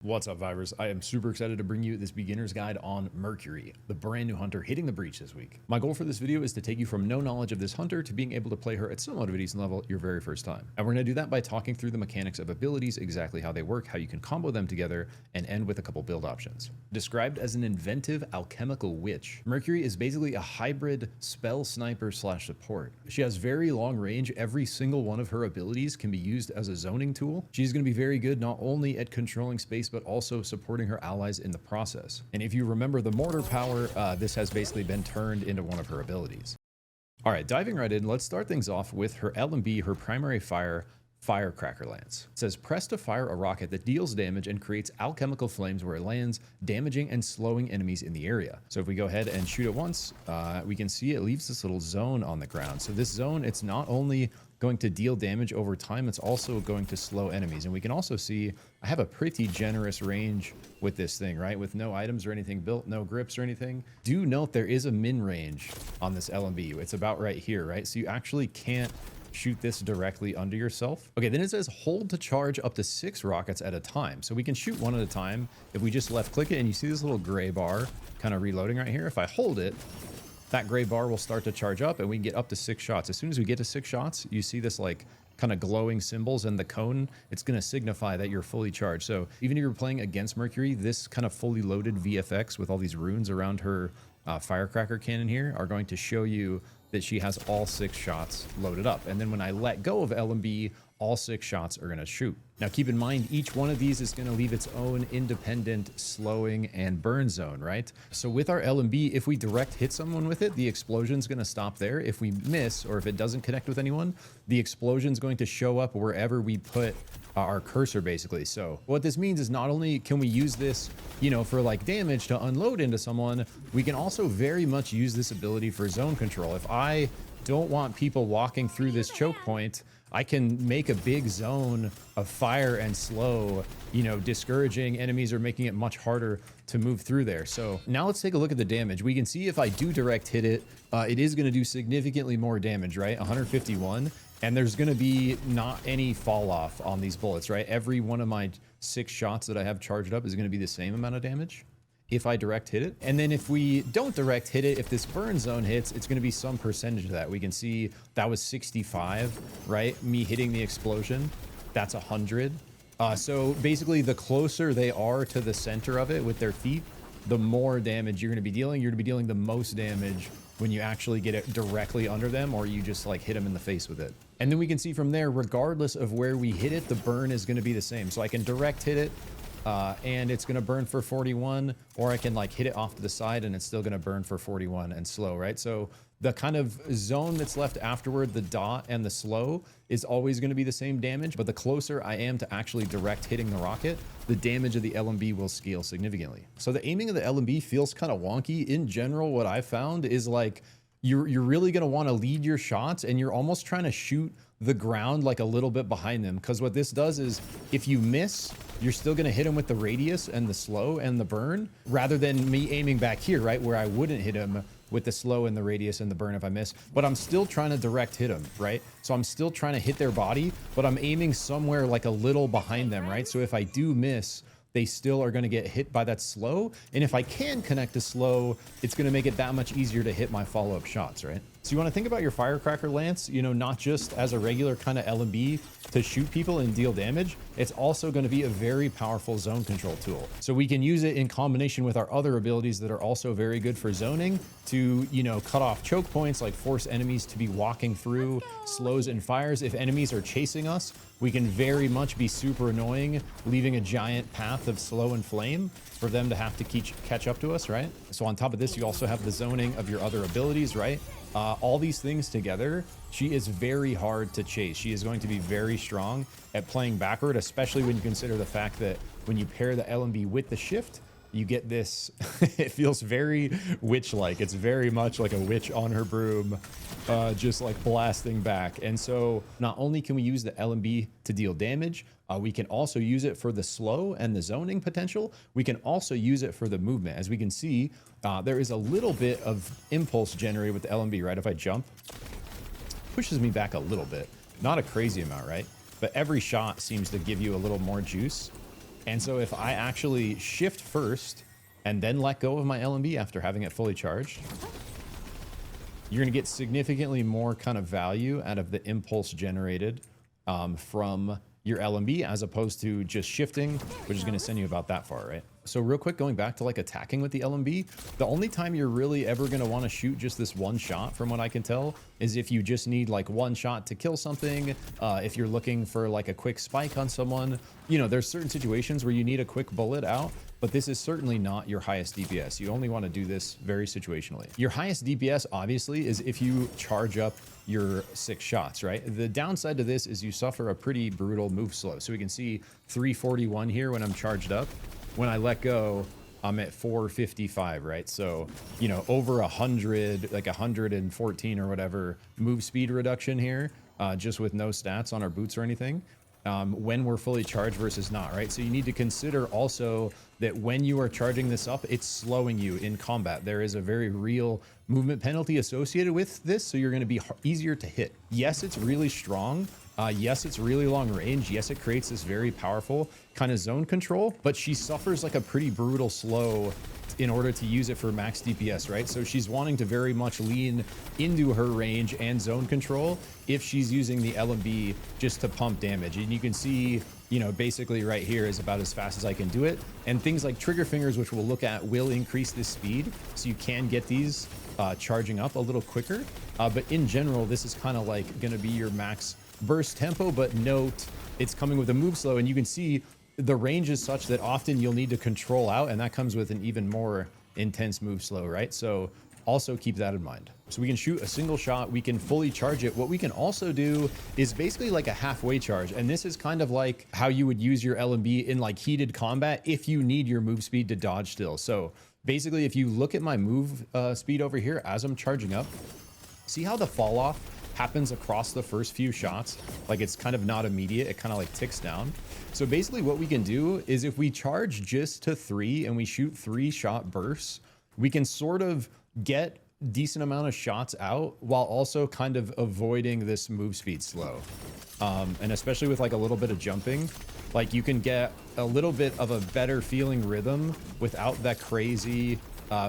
What's up, Vibers? I am super excited to bring you this beginner's guide on Mercury, the brand new hunter hitting the breach this week. My goal for this video is to take you from no knowledge of this hunter to being able to play her at somewhat of a decent level your very first time. And we're going to do that by talking through the mechanics of abilities, exactly how they work, how you can combo them together, and end with a couple build options. Described as an inventive alchemical witch, Mercury is basically a hybrid spell sniper slash support. She has very long range. Every single one of her abilities can be used as a zoning tool. She's going to be very good not only at controlling space, but also supporting her allies in the process. And if you remember the Mortar power, this has basically been turned into one of her abilities. All right, diving right in, let's start things off with her LMB, her primary fire, Firecracker lance. It says press to fire a rocket that deals damage and creates alchemical flames where it lands, damaging and slowing enemies in the area. So if we go ahead and shoot it once, we can see it leaves this little zone on the ground. So this zone, it's not only going to deal damage over time, it's also going to slow enemies. And we can also see I have a pretty generous range with this thing, right? With no items or anything built, no grips or anything. Do note there is a min range on this LMB. It's about right here, right? So you actually can't shoot this directly under yourself. Okay, then it says hold to charge up to 6 rockets at a time. So we can shoot one at a time. If we just left click it and you see this little gray bar kind of reloading right here, if I hold it, that gray bar will start to charge up and we can get up to 6 shots. As soon as we get to 6 shots, you see this like kind of glowing symbols and the cone, it's going to signify that you're fully charged. So even if you're playing against Mercury, this kind of fully loaded VFX with all these runes around her Firecracker cannon here are going to show you that she has all 6 shots loaded up. And then when I let go of LMB, all 6 shots are going to shoot. Now keep in mind, each one of these is going to leave its own independent slowing and burn zone, right? So with our LMB, if we direct hit someone with it, the explosion's going to stop there. If we miss, or if it doesn't connect with anyone, the explosion's going to show up wherever we put our cursor, basically. So what this means is not only can we use this, you know, for like damage to unload into someone, we can also very much use this ability for zone control. If I don't want people walking through this choke point, I can make a big zone of fire and slow, you know, discouraging enemies or making it much harder to move through there. So now let's take a look at the damage. We can see if I do direct hit it, it is going to do significantly more damage, right? 151. And there's going to be not any fall off on these bullets, right? Every one of my 6 shots that I have charged up is going to be the same amount of damage if I direct hit it. And then if we don't direct hit it, if this burn zone hits, it's going to be some percentage of that. We can see that was 65, right? Me hitting the explosion, that's 100. So basically the closer they are to the center of it with their feet, the more damage you're going to be dealing. You're going to be dealing the most damage when you actually get it directly under them, or you just like hit them in the face with it. And then we can see from there, regardless of where we hit it, the burn is going to be the same. So I can direct hit it, and it's going to burn for 41, or I can like hit it off to the side and it's still going to burn for 41 and slow, right? So the kind of zone that's left afterward, the dot and the slow, is always going to be the same damage, but the closer I am to actually direct hitting the rocket, the damage of the LMB will scale significantly. So the aiming of the LMB feels kind of wonky. In general, what I found is like you're really going to want to lead your shots and you're almost trying to shoot the ground like a little bit behind them, because what this does is if you miss, you're still going to hit him with the radius and the slow and the burn, rather than me aiming back here, right, where I wouldn't hit him with the slow and the radius and the burn if I miss, but I'm still trying to direct hit them, right? So I'm still trying to hit their body, but I'm aiming somewhere like a little behind them, right? So if I do miss, they still are going to get hit by that slow. And if I can connect to slow, it's going to make it that much easier to hit my follow-up shots, right? So you want to think about your Firecracker lance, you know, not just as a regular kind of LMB to shoot people and deal damage. It's also going to be a very powerful zone control tool. So we can use it in combination with our other abilities that are also very good for zoning to, you know, cut off choke points, like force enemies to be walking through slows and fires. If enemies are chasing us, we can very much be super annoying, leaving a giant path of slow and flame for them to have to catch up to us, right? So on top of this, you also have the zoning of your other abilities, right? All these things together, she is very hard to chase. She is going to be very strong at playing backward, especially when you consider the fact that when you pair the LMB with the shift, you get this, it feels very witch-like. It's very much like a witch on her broom, just like blasting back. And so not only can we use the LMB to deal damage, we can also use it for the slow and the zoning potential. We can also use it for the movement. As we can see, there is a little bit of impulse generated with the LMB, right? If I jump, pushes me back a little bit, not a crazy amount, right? But every shot seems to give you a little more juice. And so if I actually shift first and then let go of my LMB after having it fully charged, you're going to get significantly more kind of value out of the impulse generated from your LMB as opposed to just shifting, which is going to send you about that far, right? So real quick, going back to like attacking with the LMB, the only time you're really ever going to want to shoot just this one shot, from what I can tell, is if you just need like one shot to kill something. If you're looking for like a quick spike on someone, you know, there's certain situations where you need a quick bullet out, but this is certainly not your highest DPS. You only want to do this very situationally. Your highest DPS obviously is if you charge up your 6 shots, right? The downside to this is you suffer a pretty brutal move slow. So we can see 341 here when I'm charged up. When I let go, I'm at 455, right? So, you know, over 100, like 114 or whatever move speed reduction here, just with no stats on our boots or anything, when we're fully charged versus not, right? So you need to consider also that when you are charging this up, it's slowing you in combat. There is a very real movement penalty associated with this, so you're going to be easier to hit. Yes, it's really strong. Yes, it's really long range. Yes, it creates this very powerful kind of zone control, but she suffers like a pretty brutal slow in order to use it for max DPS, right? So she's wanting to very much lean into her range and zone control if she's using the LMB just to pump damage. And you can see, you know, basically right here is about as fast as I can do it. And things like trigger fingers, which we'll look at, will increase this speed. So you can get these charging up a little quicker. But in general, this is kind of like going to be your max burst tempo, but note it's coming with a move slow, and you can see the range is such that often you'll need to control out, and that comes with an even more intense move slow, right? So also keep that in mind. So we can shoot a single shot, we can fully charge it. What we can also do is basically like a halfway charge, and this is kind of like how you would use your LMB in like heated combat if you need your move speed to dodge still. So basically, if you look at my move speed over here as I'm charging up, see how the fall off happens across the first few shots? Like it's kind of not immediate, it kind of like ticks down. So basically what we can do is if we charge just to 3 and we shoot 3 shot bursts, we can sort of get decent amount of shots out while also kind of avoiding this move speed slow. And especially with like a little bit of jumping, like you can get a little bit of a better feeling rhythm without that crazy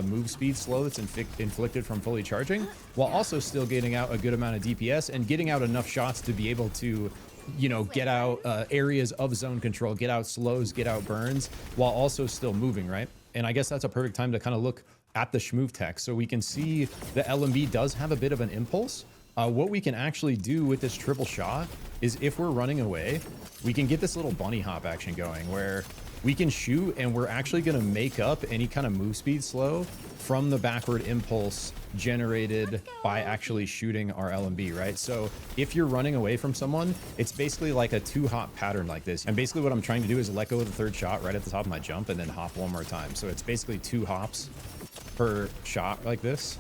move speed slow that's inflicted from fully charging, while also still getting out a good amount of DPS and getting out enough shots to be able to, you know, get out areas of zone control, get out slows, get out burns, while also still moving, right? And I guess that's a perfect time to kind of look at the Schmove tech. So we can see the LMB does have a bit of an impulse. What we can actually do with this triple shot is if we're running away, we can get this little bunny hop action going where we can shoot and we're actually going to make up any kind of move speed slow from the backward impulse generated by actually shooting our LMB, right? So if you're running away from someone, it's basically like a 2-hop pattern like this. And basically what I'm trying to do is let go of the 3rd shot right at the top of my jump and then hop one more time. So it's basically 2 hops per shot like this.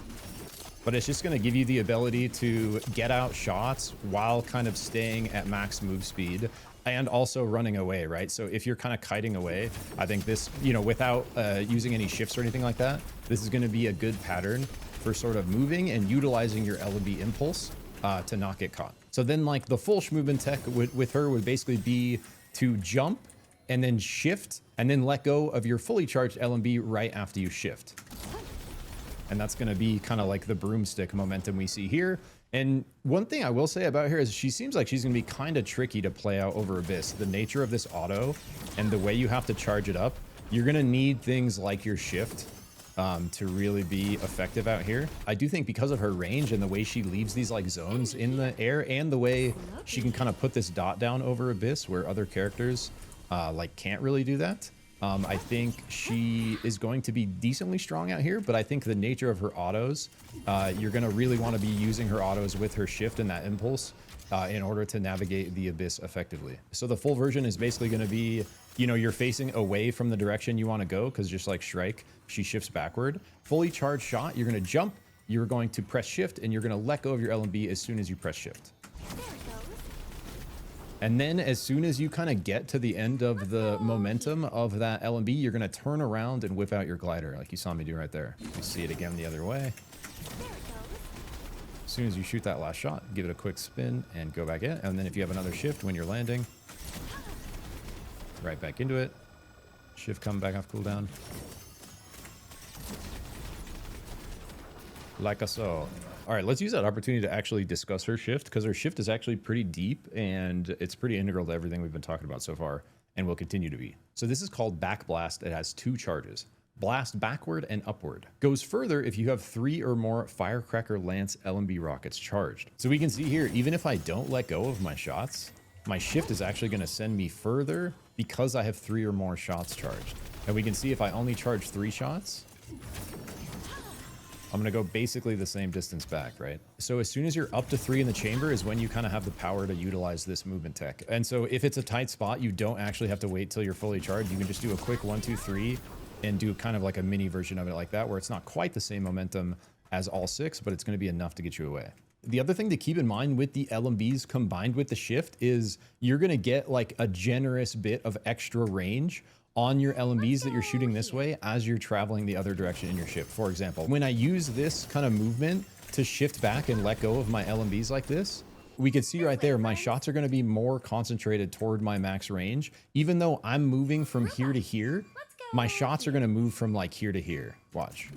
But it's just going to give you the ability to get out shots while kind of staying at max move speed and also running away, right? So if you're kind of kiting away, I think this, you know, without using any shifts or anything like that, this is going to be a good pattern for sort of moving and utilizing your LMB impulse to not get caught. So then like the full Schmovement tech with her would basically be to jump and then shift and then let go of your fully charged LMB right after you shift. And that's going to be kind of like the broomstick momentum we see here. And one thing I will say about her is she seems like she's going to be kind of tricky to play out over Abyss. The nature of this auto and the way you have to charge it up, you're going to need things like your shift to really be effective out here. I do think because of her range and the way she leaves these like zones in the air and the way she can kind of put this dot down over Abyss where other characters like can't really do that. I think she is going to be decently strong out here, but I think the nature of her autos, you're going to really want to be using her autos with her shift and that impulse in order to navigate the Abyss effectively. So the full version is basically going to be, you know, you're facing away from the direction you want to go because just like Shrike, she shifts backward. Fully charged shot, you're going to jump, you're going to press shift, and you're going to let go of your LMB as soon as you press shift. And then as soon as you kind of get to the end of the momentum of that LMB, you're going to turn around and whip out your glider like you saw me do right there. You see it again the other way. As soon as you shoot that last shot, give it a quick spin and go back in. And then if you have another shift when you're landing, right back into it. Shift coming back off cooldown. Like so. All right, let's use that opportunity to actually discuss her shift, because her shift is actually pretty deep and it's pretty integral to everything we've been talking about so far and will continue to be. So this is called Backblast. It has 2 charges. Blast backward and upward. Goes further if you have 3 or more Firecracker Lance LMB rockets charged. So we can see here, even if I don't let go of my shots, my shift is actually going to send me further because I have 3 or more shots charged. And we can see if I only charge 3 shots, I'm going to go basically the same distance back, right? So as soon as you're up to 3 in the chamber is when you kind of have the power to utilize this movement tech. And so if it's a tight spot, you don't actually have to wait till you're fully charged. You can just do a quick 1, 2, 3 and do kind of like a mini version of it like that, where it's not quite the same momentum as all 6, but it's going to be enough to get you away. The other thing to keep in mind with the LMBs combined with the shift is you're going to get like a generous bit of extra range on your LMBs that you're shooting this way as you're traveling the other direction in your shift. For example, when I use this kind of movement to shift back and let go of my LMBs like this, we can see right there, my shots are going to be more concentrated toward my max range. Even though I'm moving from here to here, my shots are going to move from like here to here. Watch.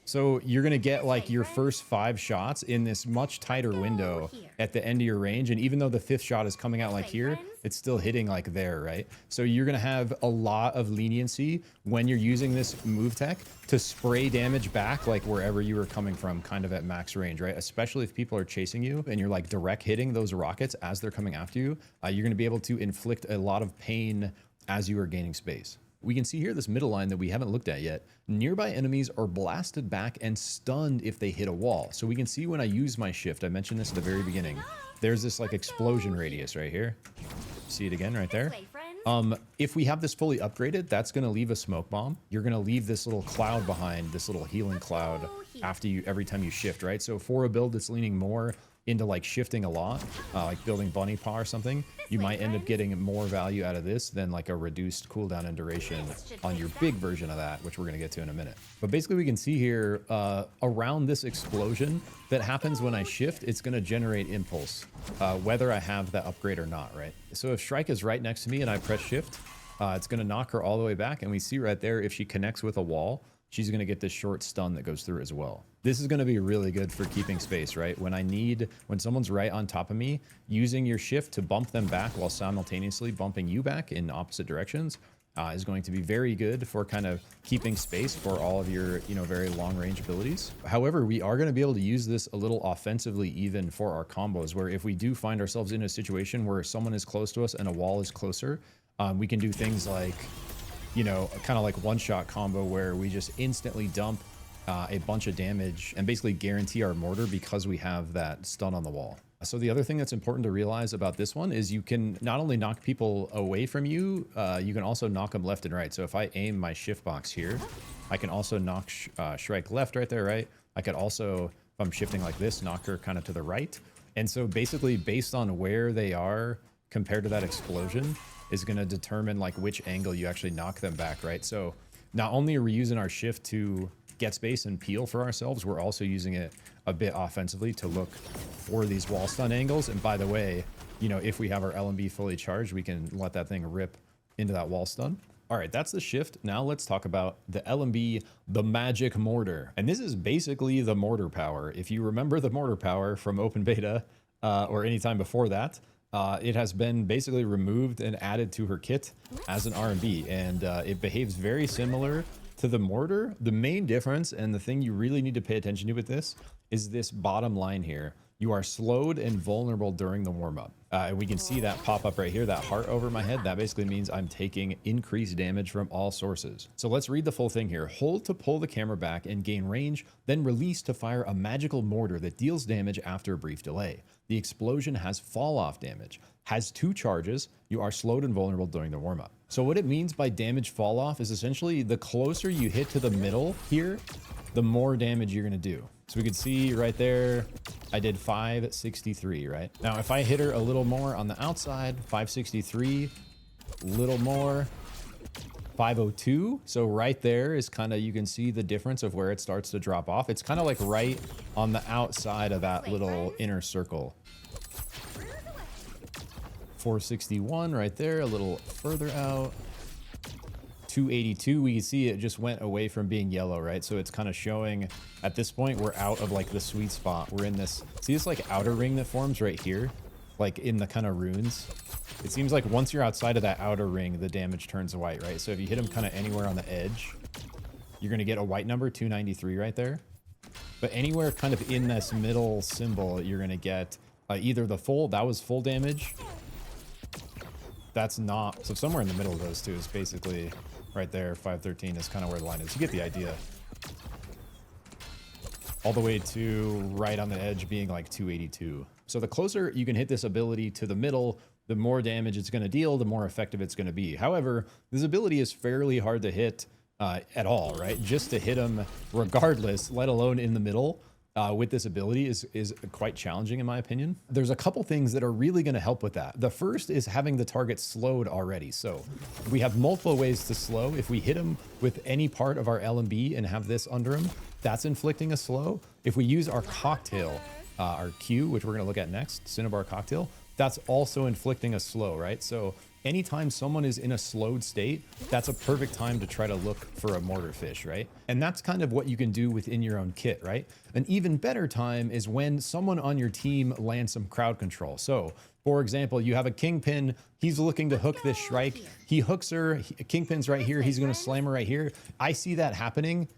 So you're going to get like your first 5 shots in this much tighter window at the end of your range. And even though the 5th shot is coming out like here, it's still hitting like there, right? So you're going to have a lot of leniency when you're using this move tech to spray damage back like wherever you were coming from, kind of at max range, right? Especially if people are chasing you and you're like direct hitting those rockets as they're coming after you, you're going to be able to inflict a lot of pain as you are gaining space. We can see here this middle line that we haven't looked at yet. Nearby enemies are blasted back and stunned if they hit a wall. So we can see when I use my shift, I mentioned this at the very beginning, there's this like explosion radius right here. See it again right there? If we have this fully upgraded, that's going to leave a smoke bomb. You're going to leave this little cloud behind, this little healing cloud after you, every time you shift, right? So for a build that's leaning more into like shifting a lot, like building bunny paw or something, you might end up getting more value out of this than like a reduced cooldown and duration on your big version of that, which we're going to get to in a minute. But basically we can see here around this explosion that happens when I shift, it's going to generate impulse, whether I have that upgrade or not, right? So if Shrike is right next to me and I press shift, it's going to knock her all the way back. And we see right there, if she connects with a wall, she's going to get this short stun that goes through as well. This is going to be really good for keeping space, right? When someone's right on top of me, using your shift to bump them back while simultaneously bumping you back in opposite directions is going to be very good for kind of keeping space for all of your, very long range abilities. However, we are going to be able to use this a little offensively even for our combos, where if we do find ourselves in a situation where someone is close to us and a wall is closer, we can do things like, kind of like one-shot combo where we just instantly dump a bunch of damage and basically guarantee our mortar because we have that stun on the wall. So the other thing that's important to realize about this one is you can not only knock people away from you, you can also knock them left and right. So if I aim my shift box here, I can also knock Shrike left right there, right? I could also, if I'm shifting like this, knock her kind of to the right. And so basically based on where they are compared to that explosion is going to determine like which angle you actually knock them back, right? So not only are we using our shift to get space and peel for ourselves, we're also using it a bit offensively to look for these wall stun angles. And by the way, if we have our LMB fully charged, we can let that thing rip into that wall stun. All right, that's the shift. Now let's talk about the LMB, the magic mortar. And this is basically the mortar power. If you remember the mortar power from open beta or any time before that, it has been basically removed and added to her kit as an R&B, and it behaves very similar to the mortar. The main difference, and the thing you really need to pay attention to with this, is this bottom line here. You are slowed and vulnerable during the warm-up. And we can see that pop up right here, that heart over my head. That basically means I'm taking increased damage from all sources. So let's read the full thing here. Hold to pull the camera back and gain range, then release to fire a magical mortar that deals damage after a brief delay. The explosion has fall-off damage, has 2 charges. You are slowed and vulnerable during the warm-up. So what it means by damage fall-off is essentially the closer you hit to the middle here, the more damage you're going to do. So we can see right there, I did 563, right? Now, if I hit her a little more on the outside, 563, a little more, 502. So right there is kind of, you can see the difference of where it starts to drop off. It's kind of like right on the outside of that little inner circle. 461 right there, a little further out. 282, we can see it just went away from being yellow, right? So it's kind of showing at this point we're out of like the sweet spot. We're in this, see this like outer ring that forms right here, like in the kind of runes. It seems like once you're outside of that outer ring, the damage turns white, right? So if you hit him kind of anywhere on the edge, you're going to get a white number, 293 right there. But anywhere kind of in this middle symbol, you're going to get either the full, that was full damage. That's not, so somewhere in the middle of those two is basically right there. 513 is kind of where the line is. You get the idea. All the way to right on the edge being like 282. So the closer you can hit this ability to the middle, the more damage it's going to deal, the more effective it's going to be. However, this ability is fairly hard to hit at all, right? Just to hit them regardless, let alone in the middle, with this ability is quite challenging in my opinion. There's a couple things that are really going to help with that. The first is having the target slowed already. So we have multiple ways to slow. If we hit him with any part of our LMB and have this under him, that's inflicting a slow. If we use our cocktail, our Q, which we're going to look at next, Cinnabar cocktail, that's also inflicting a slow, right? So anytime someone is in a slowed state, that's a perfect time to try to look for a mortar fish, right? And that's kind of what you can do within your own kit, right? An even better time is when someone on your team lands some crowd control. So for example, you have a Kingpin, he's looking to hook this Shrike, he hooks her, Kingpin's right here, he's gonna slam her right here. I see that happening,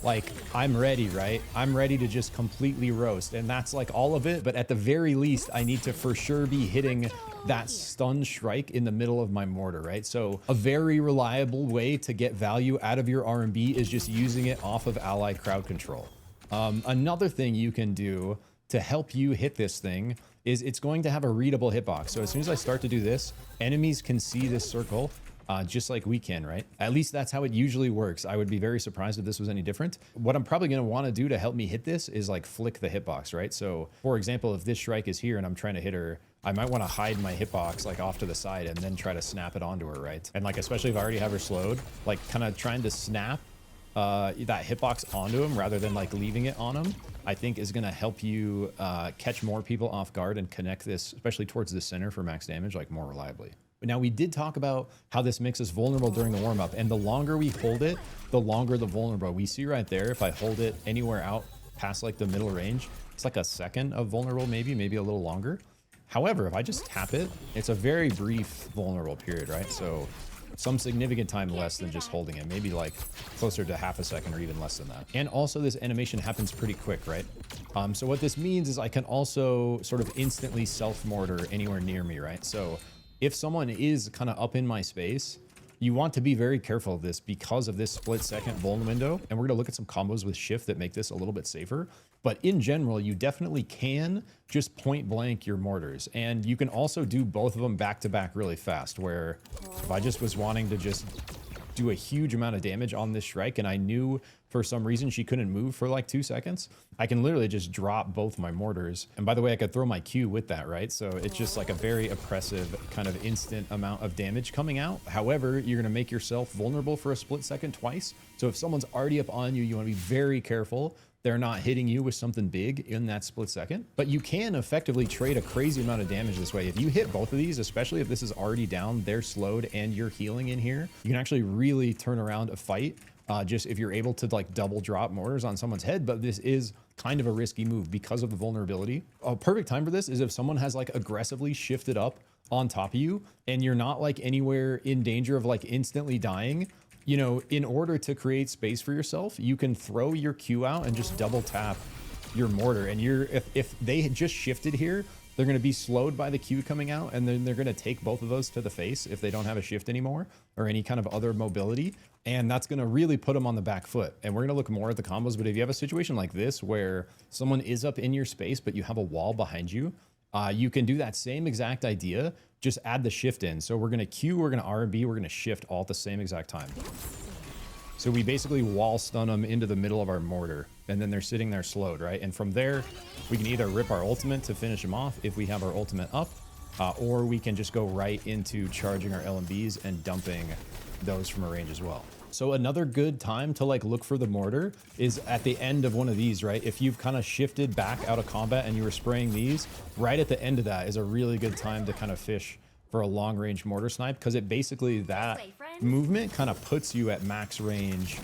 like I'm ready, right? I'm ready to just completely roast, and that's like all of it, but at the very least, I need to for sure be hitting that stun Shrike in the middle of my mortar, right? So a very reliable way to get value out of your R&B is just using it off of ally crowd control. Another thing you can do to help you hit this thing is it's going to have a readable hitbox. So as soon as I start to do this, enemies can see this circle just like we can, right? At least that's how it usually works. I would be very surprised if this was any different. What I'm probably gonna wanna do to help me hit this is like flick the hitbox, right? So for example, if this Shrike is here and I'm trying to hit her, I might wanna hide my hitbox like off to the side and then try to snap it onto her, right? And like, especially if I already have her slowed, like kind of trying to snap that hitbox onto him rather than like leaving it on him, I think is going to help you catch more people off guard and connect this, especially towards the center for max damage, like more reliably. But now we did talk about how this makes us vulnerable during the warm-up, and the longer we hold it, the longer the vulnerable. We see right there, if I hold it anywhere out past like the middle range, it's like a second of vulnerable, maybe a little longer. However, if I just tap it, it's a very brief vulnerable period, right? So some significant time less than just holding it, maybe like closer to half a second or even less than that. And also this animation happens pretty quick, right? So what this means is I can also sort of instantly self-mortar anywhere near me, right? So if someone is kind of up in my space, you want to be very careful of this because of this split-second vuln window. And we're gonna look at some combos with shift that make this a little bit safer. But in general, you definitely can just point blank your mortars. And you can also do both of them back to back really fast, where if I just was wanting to just do a huge amount of damage on this Shrike and I knew for some reason she couldn't move for like 2 seconds, I can literally just drop both my mortars. And by the way, I could throw my Q with that, right? So it's just like a very oppressive kind of instant amount of damage coming out. However, you're gonna make yourself vulnerable for a split second twice. So if someone's already up on you, you wanna be very careful they're not hitting you with something big in that split second. But you can effectively trade a crazy amount of damage this way. If you hit both of these, especially if this is already down, they're slowed and you're healing in here, you can actually really turn around a fight just if you're able to like double drop mortars on someone's head. But this is kind of a risky move because of the vulnerability. A perfect time for this is if someone has like aggressively shifted up on top of you and you're not like anywhere in danger of like instantly dying. You know, in order to create space for yourself, you can throw your Q out and just double tap your mortar. And if they had just shifted here, they're going to be slowed by the Q coming out, and then they're going to take both of those to the face if they don't have a shift anymore or any kind of other mobility. And that's going to really put them on the back foot. And we're going to look more at the combos. But if you have a situation like this where someone is up in your space, but you have a wall behind you, you can do that same exact idea, just add the shift in. So we're gonna Q, we're gonna R&B, we're gonna shift all at the same exact time. So we basically wall stun them into the middle of our mortar, and then they're sitting there slowed, right? And from there, we can either rip our ultimate to finish them off if we have our ultimate up, or we can just go right into charging our LMBs and dumping those from a range as well. So another good time to like look for the mortar is at the end of one of these, right? If you've kind of shifted back out of combat and you were spraying these, right at the end of that is a really good time to kind of fish for a long range mortar snipe, because it basically, that movement kind of puts you at max range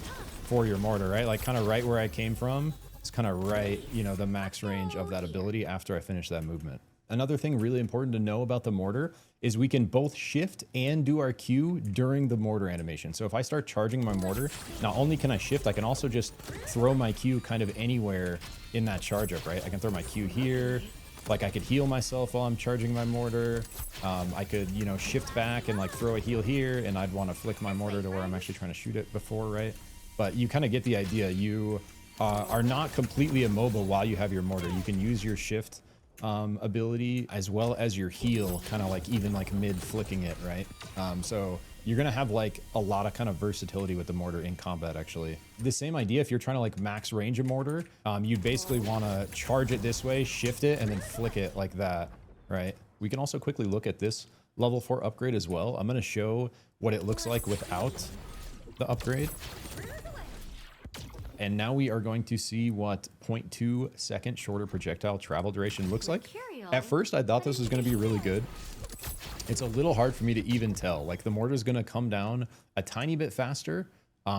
for your mortar, right? Like kind of right where I came from. It's kind of right, you know, the max range of that ability after I finish that movement. Another thing really important to know about the mortar is we can both shift and do our Q during the mortar animation. So if I start charging my mortar, not only can I shift, I can also just throw my Q kind of anywhere in that charge up, right? I can throw my Q here. Like I could heal myself while I'm charging my mortar. I could, you know, shift back and like throw a heal here, and I'd want to flick my mortar to where I'm actually trying to shoot it before, right? But you kind of get the idea. You are not completely immobile while you have your mortar. You can use your shift ability as well as your heal, kind of like even like mid flicking it, right? So you're gonna have like a lot of kind of versatility with the mortar in combat. Actually, the same idea, if you're trying to like max range a mortar, you'd basically want to charge it this way, shift it, and then flick it like that, right? We can also quickly look at this level 4 upgrade as well. I'm going to show what it looks like without the upgrade. And now we are going to see what 0.2 second shorter projectile travel duration looks like. At first, I thought this was going to be really good. It's a little hard for me to even tell. Like the mortar is going to come down a tiny bit faster,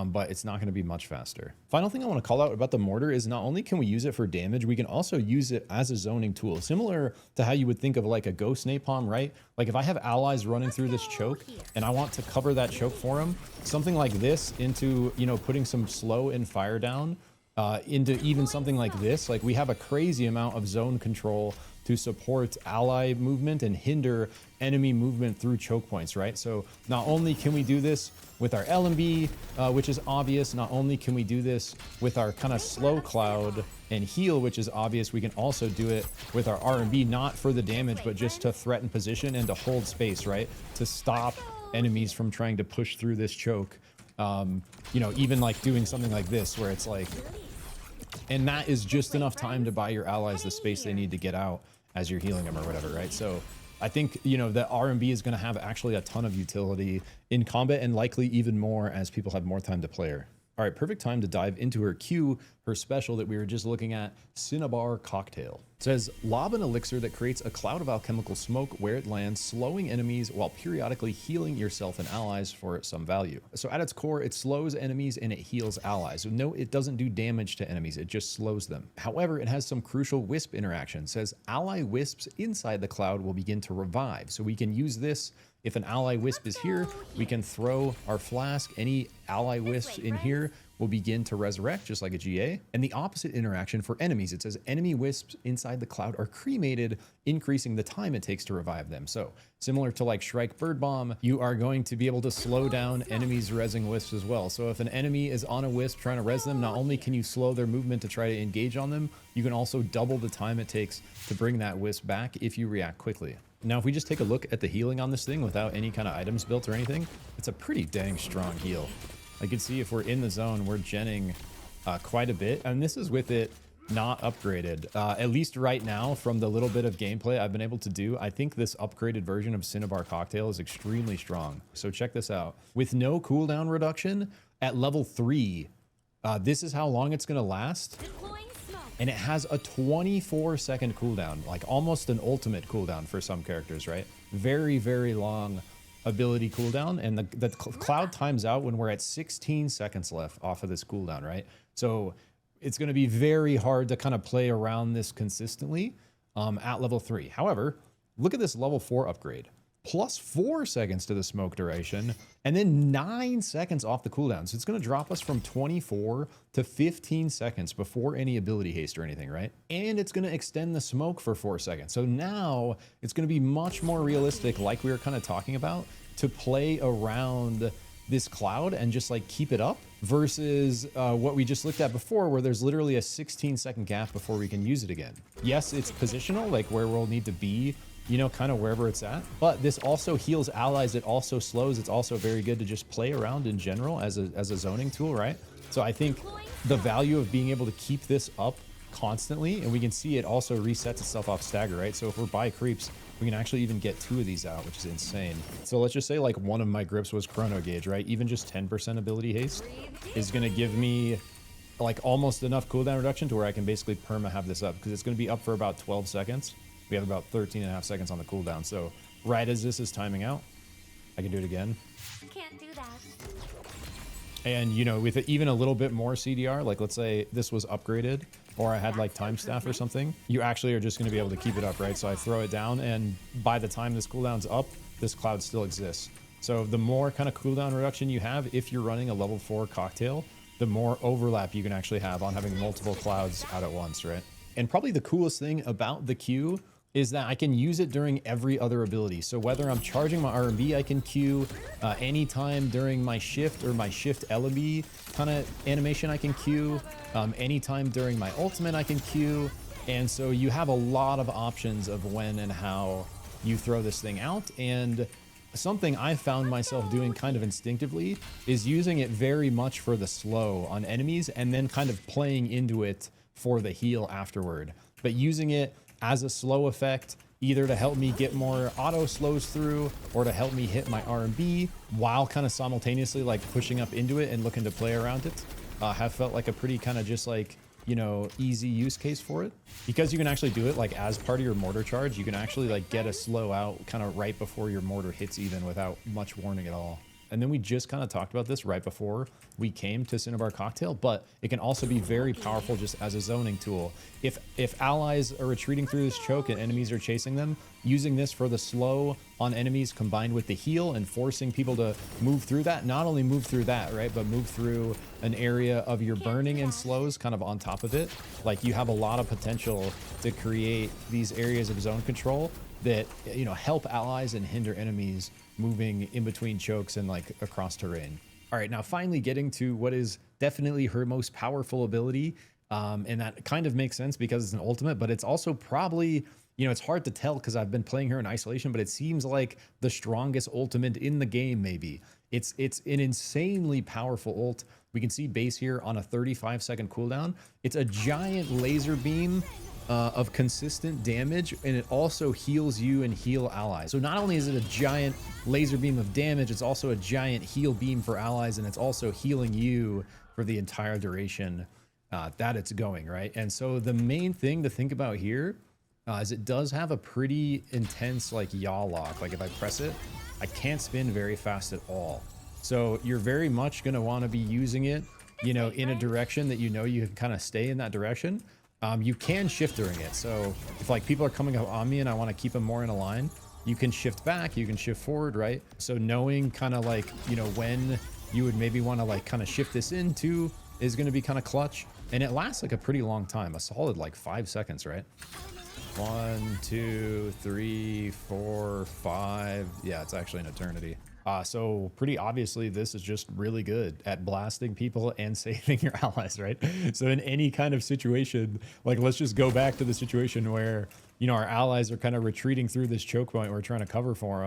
but it's not going to be much faster. Final thing I want to call out about the mortar is not only can we use it for damage, we can also use it as a zoning tool, similar to how you would think of like a ghost napalm, right? Like if I have allies running through this choke and I want to cover that choke for them, something like this into, you know, putting some slow and fire down into even something like this, like we have a crazy amount of zone control to support ally movement and hinder enemy movement through choke points, right? So not only can we do this with our LMB, which is obvious, not only can we do this with our kind of slow cloud and heal, which is obvious, we can also do it with our R&B, not for the damage, but just to threaten position and to hold space, right? To stop enemies from trying to push through this choke. You know, even like doing something like this where it's like, and that is just enough time to buy your allies the space they need to get out as you're healing them or whatever, right? So I think, you know, the R&B is going to have actually a ton of utility in combat, and likely even more as people have more time to play her. All right, perfect time to dive into her Q, her special that we were just looking at, Cinnabar Cocktail. It says, lob an elixir that creates a cloud of alchemical smoke where it lands, slowing enemies while periodically healing yourself and allies for some value. So at its core, it slows enemies and it heals allies. So no, it doesn't do damage to enemies, it just slows them. However, it has some crucial wisp interaction. It says ally wisps inside the cloud will begin to revive. So we can use this. If an ally wisp is here, we can throw our flask. Any ally wisps in here will begin to resurrect, just like a GA. And the opposite interaction for enemies, it says enemy wisps inside the cloud are cremated, increasing the time it takes to revive them. So similar to like Shrike Bird Bomb, you are going to be able to slow down enemies rezzing wisps as well. So if an enemy is on a wisp trying to res them, not only can you slow their movement to try to engage on them, you can also double the time it takes to bring that wisp back if you react quickly. Now, if we just take a look at the healing on this thing without any kind of items built or anything, it's a pretty dang strong heal. I can see if we're in the zone, we're genning quite a bit. And this is with it not upgraded. At least right now, from the little bit of gameplay I've been able to do, I think this upgraded version of Cinnabar Cocktail is extremely strong. So check this out. With no cooldown reduction at level 3, this is how long it's going to last. And it has a 24-second cooldown, like almost an ultimate cooldown for some characters, right? Very, very long ability cooldown. And the cloud times out when we're at 16 seconds left off of this cooldown, right? So it's going to be very hard to kind of play around this consistently at level 3. However, look at this level 4 upgrade. Plus 4 seconds to the smoke duration, and then 9 seconds off the cooldown. So it's going to drop us from 24 to 15 seconds before any ability haste or anything, right? And it's going to extend the smoke for 4 seconds. So now it's going to be much more realistic, like we were kind of talking about, to play around this cloud and just like keep it up versus what we just looked at before, where there's literally a 16-second gap before we can use it again. Yes, it's positional, like where we'll need to be, you know, kind of wherever it's at. But this also heals allies. It also slows. It's also very good to just play around in general as a zoning tool, right? So I think the value of being able to keep this up constantly, and we can see it also resets itself off stagger, right? So if we're by creeps, we can actually even get 2 of these out, which is insane. So let's just say like one of my grips was chrono gauge, right? Even just 10% ability haste is going to give me like almost enough cooldown reduction to where I can basically perma have this up, because it's going to be up for about 12 seconds. We have about 13.5 seconds on the cooldown. So right as this is timing out. I can do it again. Can't do that. And, you know, with even a little bit more CDR, like let's say this was upgraded or I had like time staff or something, you actually are just going to be able to keep it up, right? So I throw it down and by the time this cooldown's up, this cloud still exists. So the more kind of cooldown reduction you have, if you're running a level 4 cocktail, the more overlap you can actually have on having multiple clouds out at once, right? And probably the coolest thing about the Q is that I can use it during every other ability. So whether I'm charging my R&B, I can Q anytime during my shift or my shift LB kind of animation, I can Q anytime during my ultimate, I can Q. And so you have a lot of options of when and how you throw this thing out. And something I found myself doing kind of instinctively is using it very much for the slow on enemies and then kind of playing into it for the heal afterward. But using it as a slow effect, either to help me get more auto slows through or to help me hit my R&B while kind of simultaneously like pushing up into it and looking to play around it, have felt like a pretty kind of just like, you know, easy use case for it. Because you can actually do it like as part of your mortar charge, you can actually like get a slow out kind of right before your mortar hits even without much warning at all. And then we just kind of talked about this right before we came to Cinnabar Cocktail, but it can also be very powerful just as a zoning tool. If allies are retreating through this choke and enemies are chasing them, using this for the slow on enemies combined with the heal and forcing people to move through that, not only move through that, right, but move through an area of your burning and slows kind of on top of it. Like you have a lot of potential to create these areas of zone control that, you know, help allies and hinder enemies moving in between chokes and like across terrain. All right, now finally getting to what is definitely her most powerful ability. And that kind of makes sense because it's an ultimate, but it's also probably, you know, it's hard to tell because I've been playing her in isolation, but it seems like the strongest ultimate in the game, maybe. It's an insanely powerful ult. We can see base here on a 35-second cooldown. It's a giant laser beam of consistent damage, and it also heals you and heal allies. So not only is it a giant laser beam of damage, it's also a giant heal beam for allies, and it's also healing you for the entire duration that it's going, right? And so the main thing to think about here is it does have a pretty intense like yaw lock. Like if I press it, I can't spin very fast at all. So you're very much going to want to be using it, you know, in a direction that you know you can kind of stay in that direction. You can shift during it. So if like people are coming up on me and I want to keep them more in a line, you can shift back, you can shift forward, right? So knowing kind of like, you know, when you would maybe want to like kind of shift this into is going to be kind of clutch. And it lasts like a pretty long time, a solid like 5 seconds, right? 1, 2, 3, 4, 5. Yeah, it's actually an eternity. So pretty obviously this is just really good at blasting people and saving your allies, right? So in any kind of situation, like let's just go back to the situation where, you know, our allies are kind of retreating through this choke point. We're trying to cover for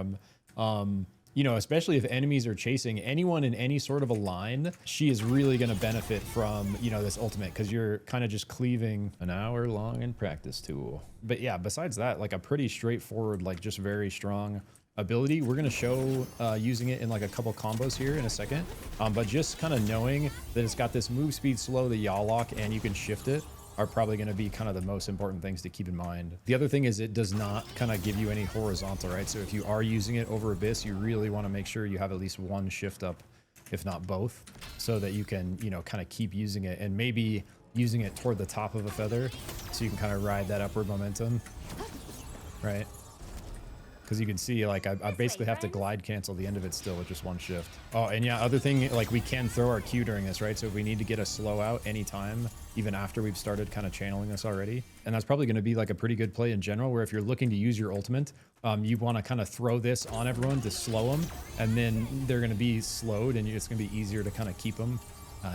them. You know, especially if enemies are chasing anyone in any sort of a line, she is really going to benefit from, you know, this ultimate because you're kind of just cleaving an hour long in practice tool. But yeah, besides that, like a pretty straightforward, like just very strong ability. We're going to show using it in like a couple combos here in a second. But just kind of knowing that it's got this move speed slow, the yaw lock, and you can shift it are probably going to be kind of the most important things to keep in mind. The other thing is it does not kind of give you any horizontal, right? So if you are using it over Abyss, you really want to make sure you have at least one shift up, if not both, so that you can, you know, kind of keep using it and maybe using it toward the top of a feather so you can kind of ride that upward momentum, right? Because you can see, like, I basically have to glide cancel the end of it still with just one shift. Oh, and yeah, other thing, like, we can throw our Q during this, right? So if we need to get a slow out anytime, even after we've started kind of channeling this already. And that's probably going to be, like, a pretty good play in general, where if you're looking to use your ultimate, you want to kind of throw this on everyone to slow them, and then they're going to be slowed, and it's going to be easier to kind of keep them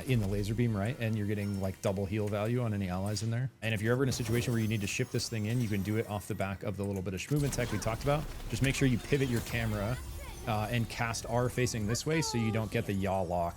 in the laser beam, right? And you're getting like double heal value on any allies in there. And if you're ever in a situation where you need to shift this thing in, you can do it off the back of the little bit of Schmovement tech we talked about. Just make sure you pivot your camera and cast R facing this way so you don't get the yaw lock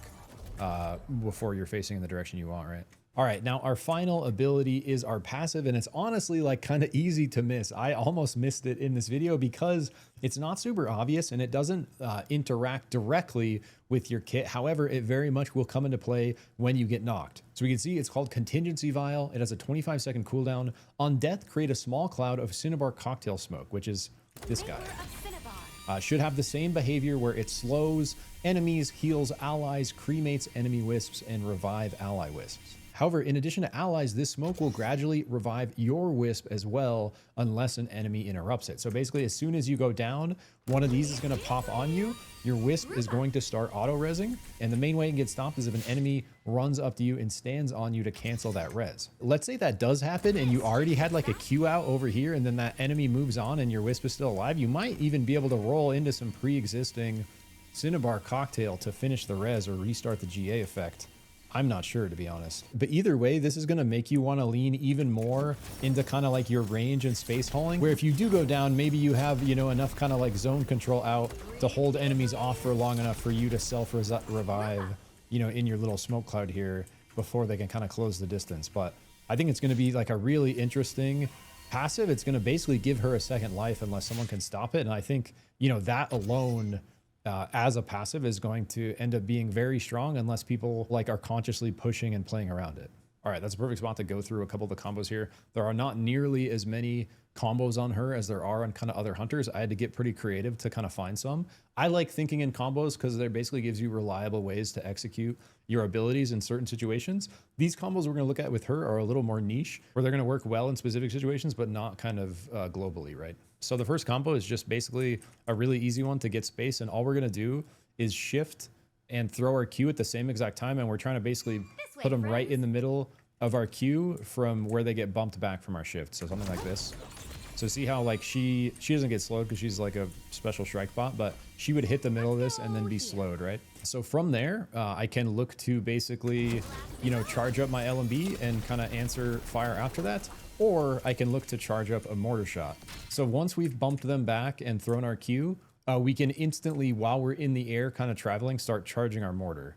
before you're facing in the direction you want, right? All right, now our final ability is our passive, and it's honestly like kind of easy to miss. I almost missed it in this video because it's not super obvious and it doesn't interact directly with your kit. However, it very much will come into play when you get knocked. So we can see it's called Contingency Vial. It has a 25-second cooldown. On death, create a small cloud of Cinnabar cocktail smoke, which is this guy. should have the same behavior where it slows enemies, heals allies, cremates enemy wisps, and revive ally wisps. However, in addition to allies, this smoke will gradually revive your wisp as well unless an enemy interrupts it. So basically, as soon as you go down, one of these is going to pop on you. Your wisp is going to start auto-rezzing, and the main way it can get stopped is if an enemy runs up to you and stands on you to cancel that res. Let's say that does happen and you already had like a Q out over here and then that enemy moves on and your wisp is still alive. You might even be able to roll into some pre-existing Cinnabar cocktail to finish the res or restart the GA effect. I'm not sure, to be honest. But either way, this is going to make you want to lean even more into kind of like your range and space hauling, where if you do go down, maybe you have, you know, enough kind of like zone control out to hold enemies off for long enough for you to self-revive, you know, in your little smoke cloud here before they can kind of close the distance. But I think it's going to be like a really interesting passive. It's going to basically give her a second life unless someone can stop it. And I think, you know, that alone as a passive is going to end up being very strong unless people like are consciously pushing and playing around it. All right, that's a perfect spot to go through a couple of the combos here. There are not nearly as many combos on her as there are on kind of other hunters. I had to get pretty creative to kind of find some. I like thinking in combos because they basically gives you reliable ways to execute your abilities in certain situations. These combos we're going to look at with her are a little more niche, where they're going to work well in specific situations, but not kind of globally, right? So the first combo is just basically a really easy one to get space, and all we're going to do is shift and throw our Q at the same exact time, and we're trying to basically put them right in the middle of our Q from where they get bumped back from our shift. So something like this. So see how like she doesn't get slowed because she's like a special strike bot, but she would hit the middle of this and then be slowed, right? So from there, I can look to basically, you know, charge up my LMB and kind of answer fire after that. Or I can look to charge up a mortar shot. So once we've bumped them back and thrown our Q, we can instantly, while we're in the air kind of traveling, start charging our mortar.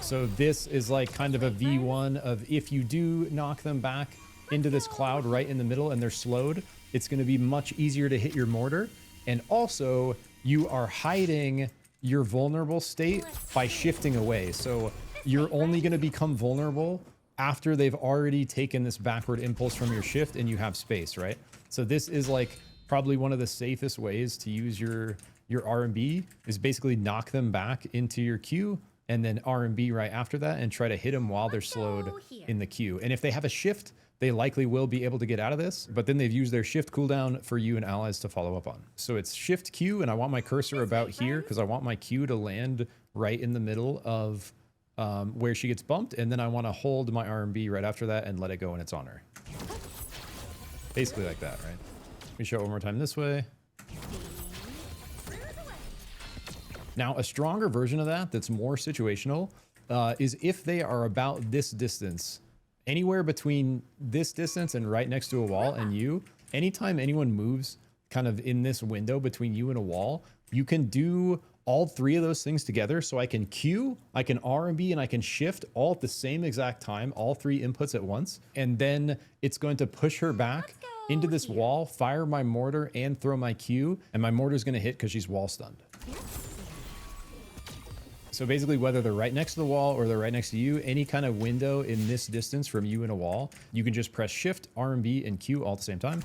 So this is like kind of a V1 of if you do knock them back into this cloud right in the middle and they're slowed, it's going to be much easier to hit your mortar. And also you are hiding your vulnerable state by shifting away. So you're only going to become vulnerable after they've already taken this backward impulse from your shift and you have space, right? So this is like probably one of the safest ways to use your R&B is basically knock them back into your Q and then R&B right after that and try to hit them while they're slowed in the Q. And if they have a shift, they likely will be able to get out of this, but then they've used their shift cooldown for you and allies to follow up on. So it's shift Q, and I want my cursor about here because I want my Q to land right in the middle of where she gets bumped, and then I want to hold my R&B right after that and let it go when it's on her. Basically like that, right? Let me show it one more time this way. Now, a stronger version of that that's more situational is if they are about this distance, anywhere between this distance and right next to a wall and you, anytime anyone moves kind of in this window between you and a wall, you can do all three of those things together. So I can Q, I can R&B, and I can shift all at the same exact time, all three inputs at once. And then it's going to push her back into this wall, fire my mortar, and throw my Q. And my mortar is going to hit because she's wall stunned. So basically, whether they're right next to the wall or they're right next to you, any kind of window in this distance from you and a wall, you can just press Shift, R&B, and Q all at the same time.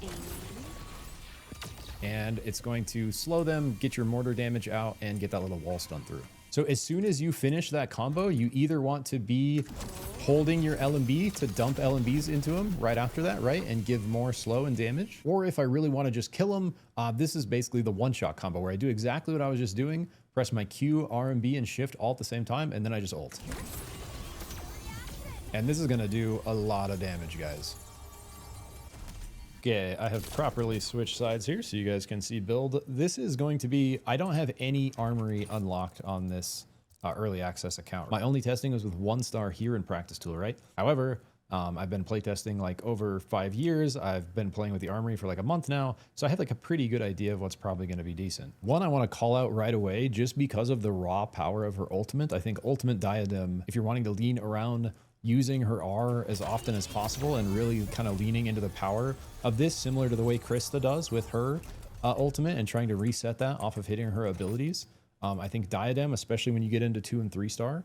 And it's going to slow them, get your mortar damage out, and get that little wall stun through. So as soon as you finish that combo, you either want to be holding your LMB to dump LMBs into them right after that, right? And give more slow and damage. Or if I really want to just kill them, this is basically the one-shot combo where I do exactly what I was just doing, press my Q, R&B, and Shift all at the same time, and then I just ult. And this is going to do a lot of damage, guys. Okay, I have properly switched sides here so you guys can see build. This is going to be, I don't have any armory unlocked on this early access account. My only testing was with 1 star here in practice tool, right? However, I've been playtesting like over 5 years. I've been playing with the armory for like a month now. So I have like a pretty good idea of what's probably going to be decent. One I want to call out right away just because of the raw power of her ultimate. I think ultimate diadem, if you're wanting to lean around using her R as often as possible and really kind of leaning into the power of this, similar to the way Krista does with her ultimate and trying to reset that off of hitting her abilities. I think Diadem, especially when you get into 2 and 3 star,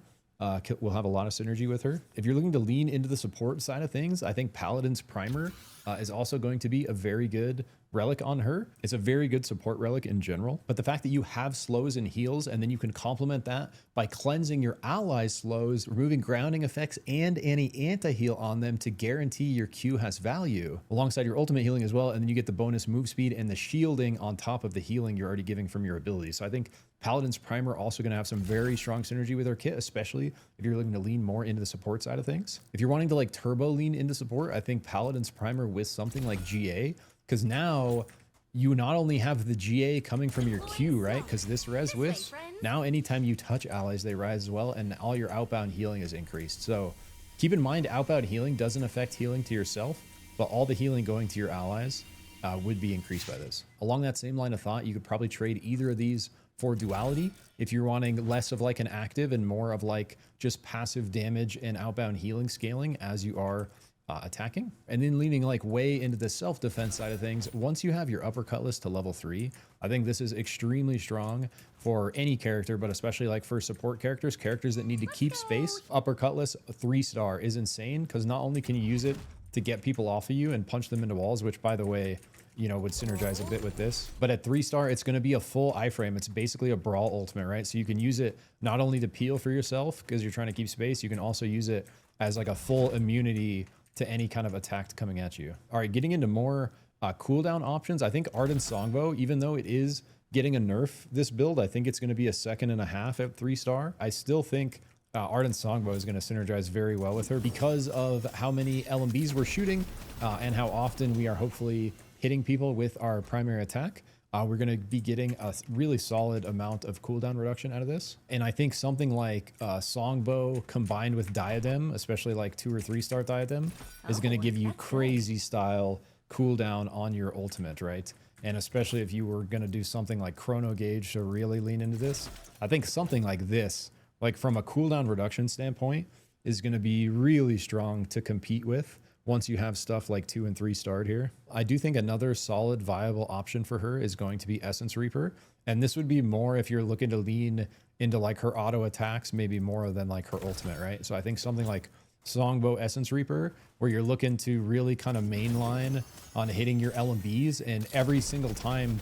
will have a lot of synergy with her. If you're looking to lean into the support side of things, I think Paladin's Primer is also going to be a very good relic on her. It's a very good support relic in general, but the fact that you have slows and heals, and then you can complement that by cleansing your allies' slows, removing grounding effects and any anti-heal on them to guarantee your Q has value, alongside your ultimate healing as well, and then you get the bonus move speed and the shielding on top of the healing you're already giving from your abilities. So I think Paladin's Primer also going to have some very strong synergy with her kit, especially if you're looking to lean more into the support side of things. If you're wanting to like turbo lean into support, I think Paladin's Primer with something like GA, because now you not only have the GA coming from your Q, right? Because this res with, now anytime you touch allies, they rise as well, and all your outbound healing is increased. So keep in mind, outbound healing doesn't affect healing to yourself, but all the healing going to your allies would be increased by this. Along that same line of thought, you could probably trade either of these for duality if you're wanting less of like an active and more of like just passive damage and outbound healing scaling as you are attacking. And then leaning like way into the self-defense side of things, once you have your uppercut list to level 3, I think this is extremely strong for any character, but especially like for support characters that need to keep space. Uppercut list 3-star is insane, because not only can you use it to get people off of you and punch them into walls, which by the way, you know, would synergize a bit with this, but at 3-star, it's going to be a full iframe. It's basically a brawl ultimate, right? So you can use it not only to peel for yourself because you're trying to keep space, you can also use it as like a full immunity to any kind of attack coming at you. All right, getting into more cooldown options, I think Ardent Songbow, even though it is getting a nerf this build, I think it's going to be a 2.5 at 3-star. I still think Ardent Songbow is going to synergize very well with her because of how many LMBs we're shooting and how often we are hopefully hitting people with our primary attack. We're going to be getting a really solid amount of cooldown reduction out of this. And I think something like Songbow combined with Diadem, especially like 2 or 3-star Diadem, is going to give you crazy style cooldown on your ultimate, right? And especially if you were going to do something like Chrono Gauge to really lean into this, I think something like this, like from a cooldown reduction standpoint, is going to be really strong to compete with once you have stuff like 2 and 3 starred here. I do think another solid viable option for her is going to be Essence Reaper. And this would be more if you're looking to lean into like her auto attacks, maybe more than like her ultimate, right? So I think something like Songbow Essence Reaper, where you're looking to really kind of mainline on hitting your LMBs, and every single time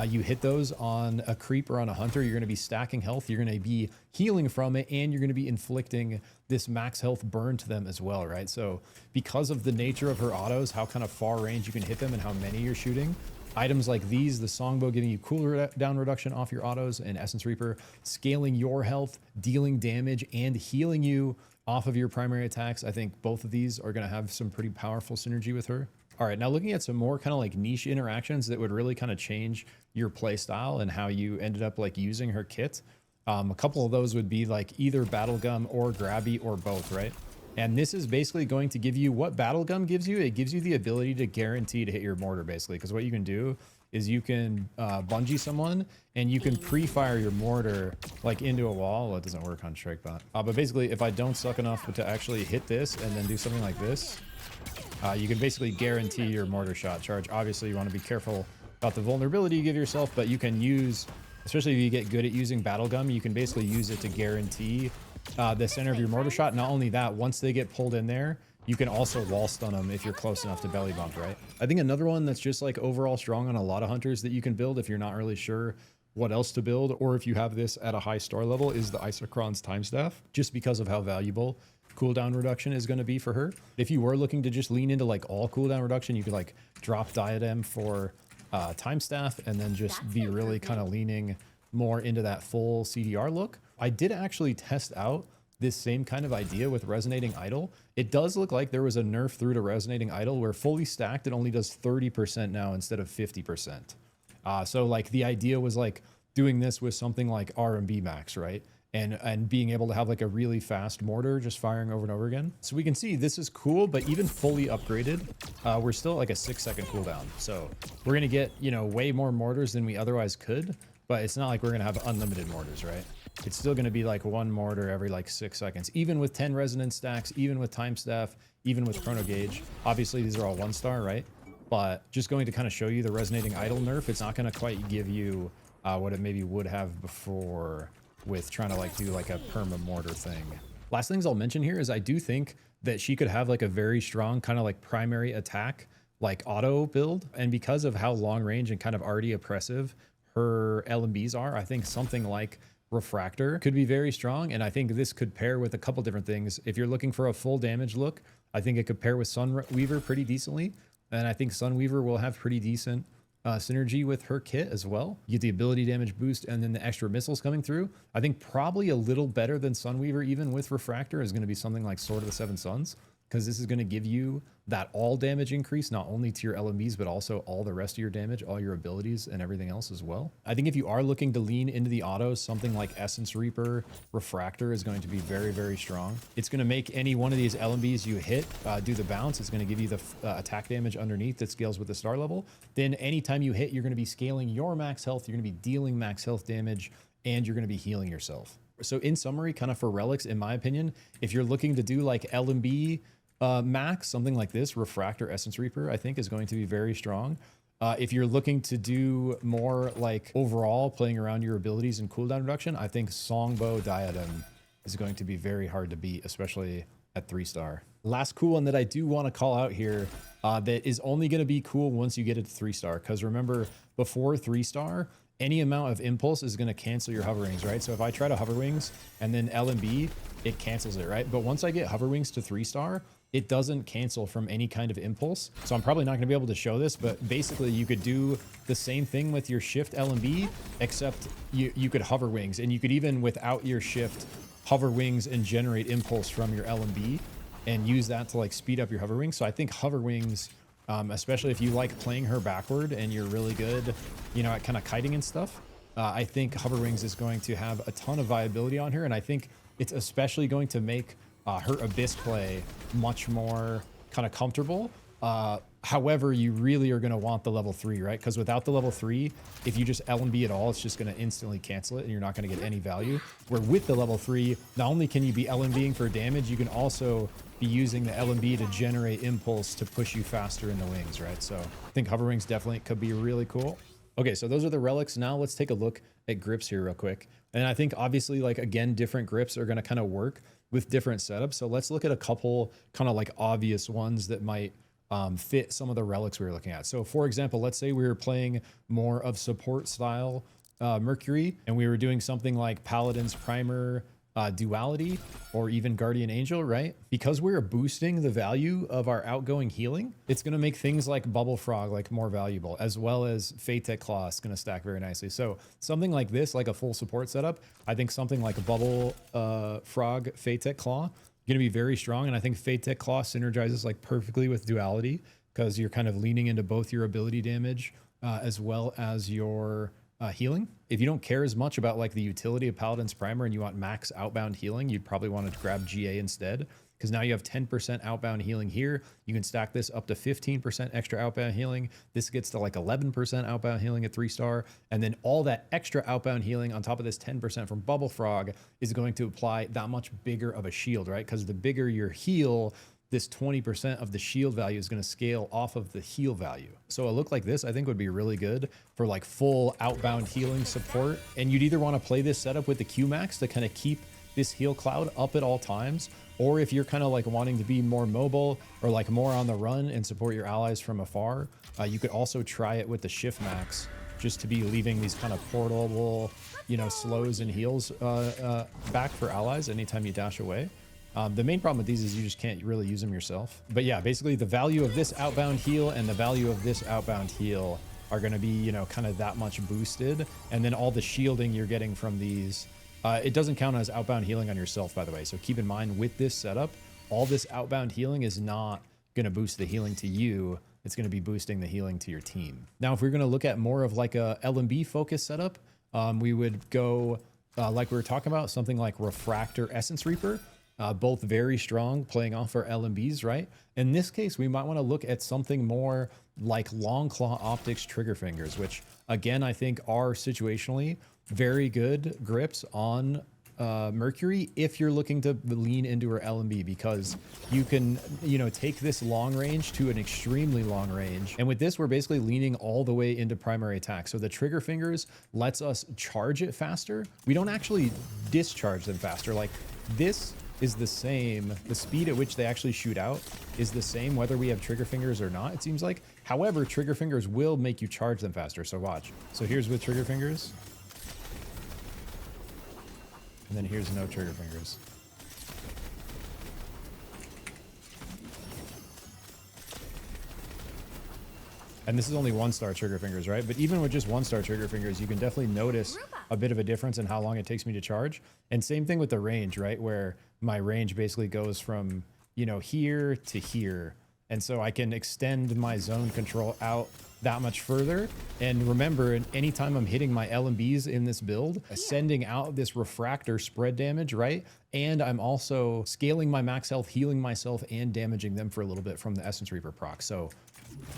you hit those on a creep or on a hunter, you're going to be stacking health, you're going to be healing from it, and you're going to be inflicting this max health burn to them as well, right? So because of the nature of her autos, how kind of far range you can hit them and how many you're shooting, items like these, the Songbow giving you cooldown reduction off your autos, and Essence Reaper scaling your health, dealing damage, and healing you off of your primary attacks, I think both of these are going to have some pretty powerful synergy with her. All right, now looking at some more kind of like niche interactions that would really kind of change your play style and how you ended up like using her kit. A couple of those would be like either Battlegum or Grabby or both, right? And this is basically going to give you what Battlegum gives you. It gives you the ability to guarantee to hit your mortar, basically, because what you can do is you can bungee someone and you can pre-fire your mortar like into a wall. Well, it doesn't work on Strikebot. But basically, if I don't suck enough to actually hit this and then do something like this, you can basically guarantee your mortar shot charge. Obviously, you want to be careful about the vulnerability you give yourself, but you can use, especially if you get good at using Battlegum, you can basically use it to guarantee the center of your mortar shot. Not only that, once they get pulled in there, you can also wall stun them if you're close enough to belly bump, right? I think another one that's just like overall strong on a lot of hunters that you can build if you're not really sure what else to build, or if you have this at a high star level, is the Isocron's Time Staff, just because of how valuable cooldown reduction is going to be for her. If you were looking to just lean into like all cooldown reduction, you could like drop Diadem for Time Staff and then just be really kind of leaning more into that full CDR look. I did actually test out this same kind of idea with Resonating Idol. It does look like there was a nerf through to Resonating Idol where fully stacked it only does 30% now instead of 50%. So like the idea was like doing this with something like R&B Max, right? And being able to have like a really fast mortar just firing over and over again. So we can see this is cool, but even fully upgraded, we're still like a 6-second cooldown. So we're gonna get, you know, way more mortars than we otherwise could, but it's not like we're gonna have unlimited mortars, right? It's still gonna be like 1 mortar every like 6 seconds, even with 10 resonance stacks, even with Time Staff, even with Chrono Gauge. Obviously these are all 1-star, right? But just going to kind of show you the Resonating Idol nerf, it's not gonna quite give you what it maybe would have before with trying to like do like a perma mortar thing. Last things I'll mention here is I do think that she could have like a very strong kind of like primary attack like auto build. And because of how long range and kind of already oppressive her LMBs are, I think something like Refractor could be very strong. And I think this could pair with a couple different things. If you're looking for a full damage look, I think it could pair with Sunweaver pretty decently. And I think Sunweaver will have pretty decent synergy with her kit as well. You get the ability damage boost and then the extra missiles coming through. I think probably a little better than Sunweaver even with Refractor is going to be something like Sword of the Seven Suns, because this is going to give you that all damage increase, not only to your LMBs, but also all the rest of your damage, all your abilities and everything else as well. I think if you are looking to lean into the autos, something like Essence Reaper, Refractor is going to be very, very strong. It's going to make any one of these LMBs you hit do the bounce. It's going to give you the attack damage underneath that scales with the star level. Then anytime you hit, you're going to be scaling your max health. You're going to be dealing max health damage, and you're going to be healing yourself. So in summary, kind of for relics, in my opinion, if you're looking to do like LMB max, something like this, Refractor Essence Reaper, I think is going to be very strong. If you're looking to do more like overall playing around your abilities and cooldown reduction, I think Songbow Diadem is going to be very hard to beat, especially at 3-star. Last cool one that I do want to call out here that is only going to be cool once you get it to 3-star, because remember, before 3-star, any amount of impulse is going to cancel your hoverwings, right? So if I try to hoverwings and then LMB, it cancels it, right? But once I get hoverwings to 3-star, it doesn't cancel from any kind of impulse. So I'm probably not going to be able to show this, but basically you could do the same thing with your shift LMB, except you could hover wings, and you could even without your shift hover wings and generate impulse from your LMB and use that to like speed up your hover wings. So I think hover wings, especially if you like playing her backward and you're really good, you know, at kind of kiting and stuff, I think hover wings is going to have a ton of viability on her. And I think it's especially going to make her Abyss play much more kind of comfortable. However, you really are going to want the level 3, right? Because without the level 3, if you just LMB at all, it's just going to instantly cancel it and you're not going to get any value. Where with the level 3, not only can you be LMBing for damage, you can also be using the LMB to generate impulse to push you faster in the wings, right? So I think hover wings definitely could be really cool. Okay, so those are the relics. Now let's take a look at grips here real quick. And I think obviously, like, again, different grips are going to kind of work with different setups. So let's look at a couple kind of like obvious ones that might fit some of the relics we were looking at. So for example, let's say we were playing more of support style Mercury, and we were doing something like Paladin's Primer, Duality, or even Guardian Angel, right? Because we're boosting the value of our outgoing healing, it's going to make things like Bubble Frog like more valuable, as well as Fate Tech Claw is going to stack very nicely. So something like this, like a full support setup, I think something like a Bubble Frog Fate Tech Claw going to be very strong. And I think Fate Tech Claw synergizes like perfectly with Duality, because you're kind of leaning into both your ability damage as well as your healing. If you don't care as much about like the utility of Paladin's Primer and you want max outbound healing, you'd probably want to grab GA instead, because now you have 10% outbound healing here. You can stack this up to 15% extra outbound healing. This gets to like 11% outbound healing at 3-star. And then all that extra outbound healing on top of this 10% from Bubble Frog is going to apply that much bigger of a shield, right? Because the bigger your heal, this 20% of the shield value is going to scale off of the heal value. So a look like this, I think, would be really good for like full outbound healing support. And you'd either want to play this setup with the Q max to kind of keep this heal cloud up at all times, or if you're kind of like wanting to be more mobile or like more on the run and support your allies from afar, you could also try it with the shift max, just to be leaving these kind of portable, you know, slows and heals back for allies anytime you dash away. The main problem with these is you just can't really use them yourself. But yeah, basically the value of this outbound heal and the value of this outbound heal are going to be, you know, kind of that much boosted. And then all the shielding you're getting from these, it doesn't count as outbound healing on yourself, by the way. So keep in mind with this setup, all this outbound healing is not going to boost the healing to you. It's going to be boosting the healing to your team. Now, if we're going to look at more of like a LMB focus setup, we would go like we were talking about, something like Refractor Essence Reaper. Both very strong, playing off our LMBs, right? In this case, we might want to look at something more like Long Claw Optics Trigger Fingers, which again, I think are situationally very good grips on Mercury if you're looking to lean into her LMB, because you can, you know, take this long range to an extremely long range. And with this, we're basically leaning all the way into primary attack. So the Trigger Fingers lets us charge it faster. We don't actually discharge them faster. Like this is the same. The speed at which they actually shoot out is the same whether we have trigger fingers or not, it seems like. However, trigger fingers will make you charge them faster, so watch. So here's with trigger fingers. And then here's no trigger fingers. And this is only 1-star trigger fingers, right? But even with just 1-star trigger fingers, you can definitely notice a bit of a difference in how long it takes me to charge. And same thing with the range, right? Where my range basically goes from, you know, here to here. And so I can extend my zone control out that much further. And remember, anytime I'm hitting my LMBs in this build, sending out this refractor spread damage, right? And I'm also scaling my max health, healing myself, and damaging them for a little bit from the Essence Reaper proc. So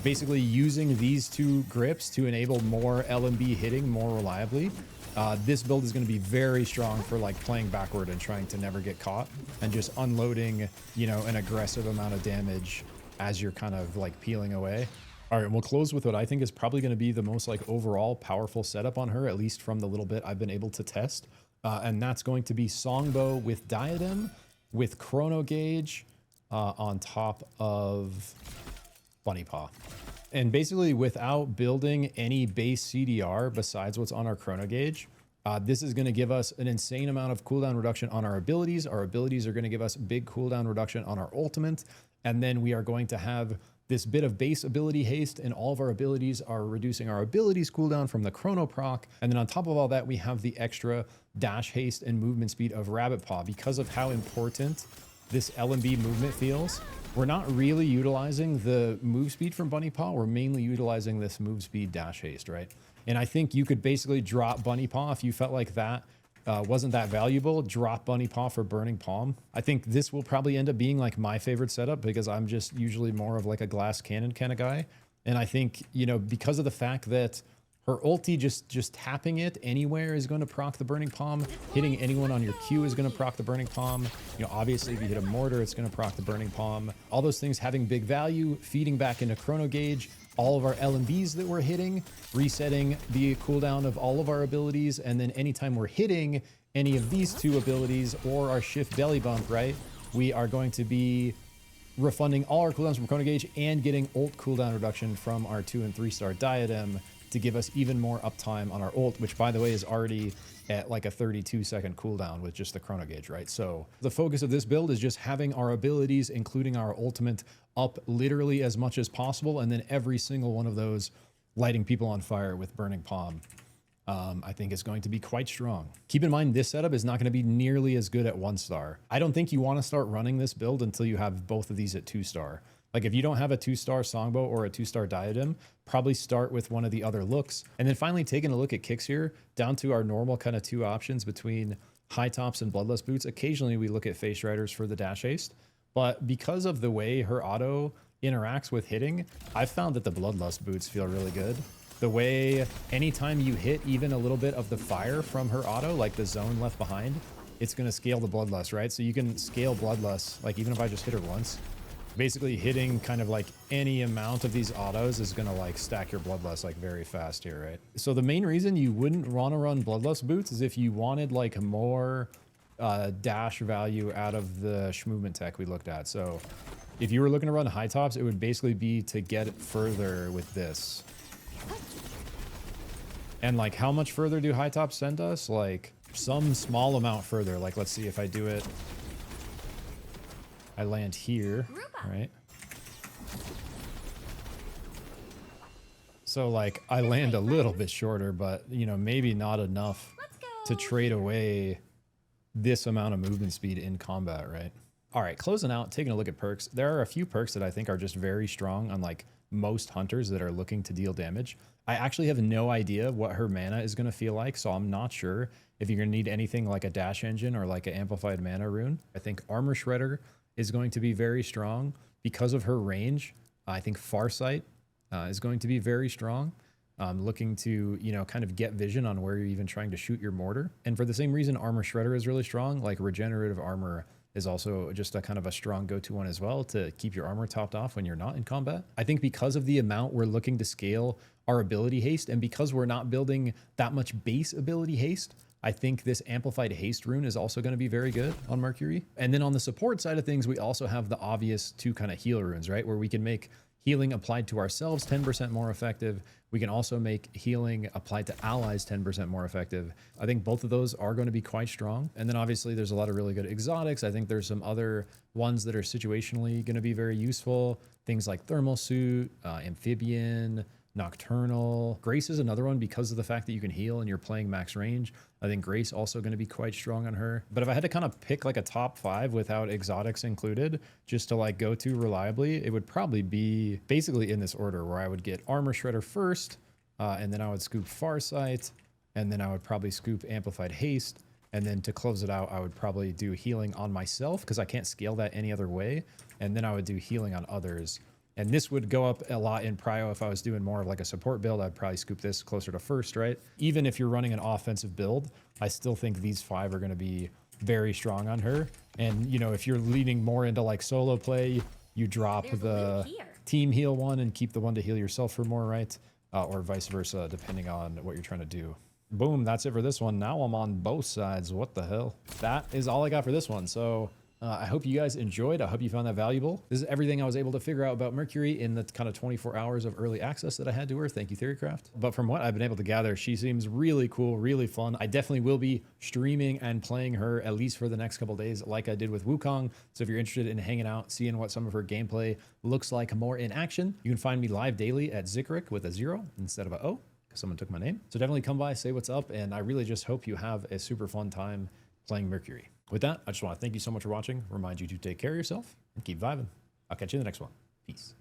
basically using these two grips to enable more LMB hitting more reliably. This build is going to be very strong for like playing backward and trying to never get caught and just unloading, you know, an aggressive amount of damage as you're kind of like peeling away. All right, we'll close with what I think is probably going to be the most like overall powerful setup on her, at least from the little bit I've been able to test. And that's going to be Songbow with Diadem, with Chrono Gauge on top of Bunny Paw. And basically without building any base CDR besides what's on our Chrono Gauge, this is going to give us an insane amount of cooldown reduction on our abilities. Our abilities are going to give us big cooldown reduction on our ultimate. And then we are going to have this bit of base ability haste, and all of our abilities are reducing our abilities cooldown from the Chrono proc. And then on top of all that, we have the extra dash haste and movement speed of Rabbit Paw. Because of how important this LMB movement feels, we're not really utilizing the move speed from Bunny Paw. We're mainly utilizing this move speed dash haste, right? And I think you could basically drop Bunny Paw if you felt like that wasn't that valuable. Drop Bunny Paw for Burning Palm. I think this will probably end up being like my favorite setup because I'm just usually more of like a glass cannon kind of guy. And I think, you know, because of the fact that her ulti just tapping it anywhere is going to proc the Burning Palm. Hitting anyone on your Q is going to proc the Burning Palm. You know, obviously if you hit a Mortar, it's going to proc the Burning Palm. All those things having big value, feeding back into Chrono Gauge, all of our LMBs that we're hitting, resetting the cooldown of all of our abilities, and then anytime we're hitting any of these two abilities or our Shift Belly Bump, right, we are going to be refunding all our cooldowns from Chrono Gauge and getting ult cooldown reduction from our 2- and 3-star Diadem to give us even more uptime on our ult, which by the way is already at like a 32-second cooldown with just the Chrono Gauge, right? So the focus of this build is just having our abilities, including our ultimate, up literally as much as possible, and then every single one of those lighting people on fire with Burning Palm. I think is going to be quite strong. Keep in mind, this setup is not going to be nearly as good at 1-star. I don't think you want to start running this build until you have both of these at 2-star. Like if you don't have a 2-star Songbow or a 2-star Diadem, probably start with one of the other looks. And then finally taking a look at kicks here, down to our normal kind of 2 options between High Tops and Bloodlust Boots. Occasionally we look at Face Riders for the dash haste, but because of the way her auto interacts with hitting, I've found that the Bloodlust Boots feel really good. The way anytime you hit even a little bit of the fire from her auto, like the zone left behind, it's going to scale the Bloodlust, right? So you can scale Bloodlust, like even if I just hit her once, basically hitting kind of like any amount of these autos is going to like stack your Bloodlust like very fast here, right? So the main reason you wouldn't want to run Bloodlust Boots is if you wanted like more dash value out of the Schmovement tech we looked at. So if you were looking to run High Tops, it would basically be to get it further with this. And like how much further do High Tops send us? Like some small amount further. Like let's see if I do it. I land here, right? So like I land a little bit shorter, but you know, maybe not enough to trade away this amount of movement speed in combat, right? All right, closing out, taking a look at perks. There are a few perks that I think are just very strong on like most hunters that are looking to deal damage. I actually have no idea what her mana is going to feel like, so I'm not sure if you're going to need anything like a dash engine or like an amplified mana rune. I think Armor Shredder is going to be very strong because of her range. I think Farsight is going to be very strong. Looking to, you know, kind of get vision on where you're even trying to shoot your mortar. And for the same reason, Armor Shredder is really strong. Like Regenerative Armor is also just a kind of a strong go-to one as well to keep your armor topped off when you're not in combat. I think because of the amount we're looking to scale our ability haste, and because we're not building that much base ability haste, I think this Amplified Haste rune is also going to be very good on Mercury. And then on the support side of things, we also have the obvious 2 kind of heal runes, right? Where we can make healing applied to ourselves 10% more effective. We can also make healing applied to allies 10% more effective. I think both of those are going to be quite strong. And then obviously there's a lot of really good exotics. I think there's some other ones that are situationally going to be very useful. Things like Thermal Suit, Amphibian, Nocturnal. Grace is another one because of the fact that you can heal and you're playing max range. I think Grace also going to be quite strong on her. But if I had to kind of pick like a top 5 without exotics included, just to like go to reliably, it would probably be basically in this order where I would get Armor Shredder first, and then I would scoop Farsight, and then I would probably scoop Amplified Haste. And then to close it out, I would probably do healing on myself because I can't scale that any other way. And then I would do healing on others. And this would go up a lot in prio if I was doing more of like a support build. I'd probably scoop this closer to first, right? Even if you're running an offensive build, I still think these 5 are going to be very strong on her. And, you know, if you're leaning more into like solo play, you drop the team heal one and keep the one to heal yourself for more, right? Or vice versa, depending on what you're trying to do. Boom, that's it for this one. Now I'm on both sides. What the hell? That is all I got for this one. So I hope you guys enjoyed. I hope you found that valuable. This is everything I was able to figure out about Mercury in the kind of 24 hours of early access that I had to her. Thank you, Theorycraft. But from what I've been able to gather, she seems really cool, really fun. I definitely will be streaming and playing her at least for the next couple days like I did with Wukong. So if you're interested in hanging out, seeing what some of her gameplay looks like more in action, you can find me live daily at Zikrik with a 0 instead of a O, because someone took my name. So definitely come by, say what's up, and I really just hope you have a super fun time playing Mercury. With that, I just want to thank you so much for watching, remind you to take care of yourself, and keep vibing. I'll catch you in the next one. Peace.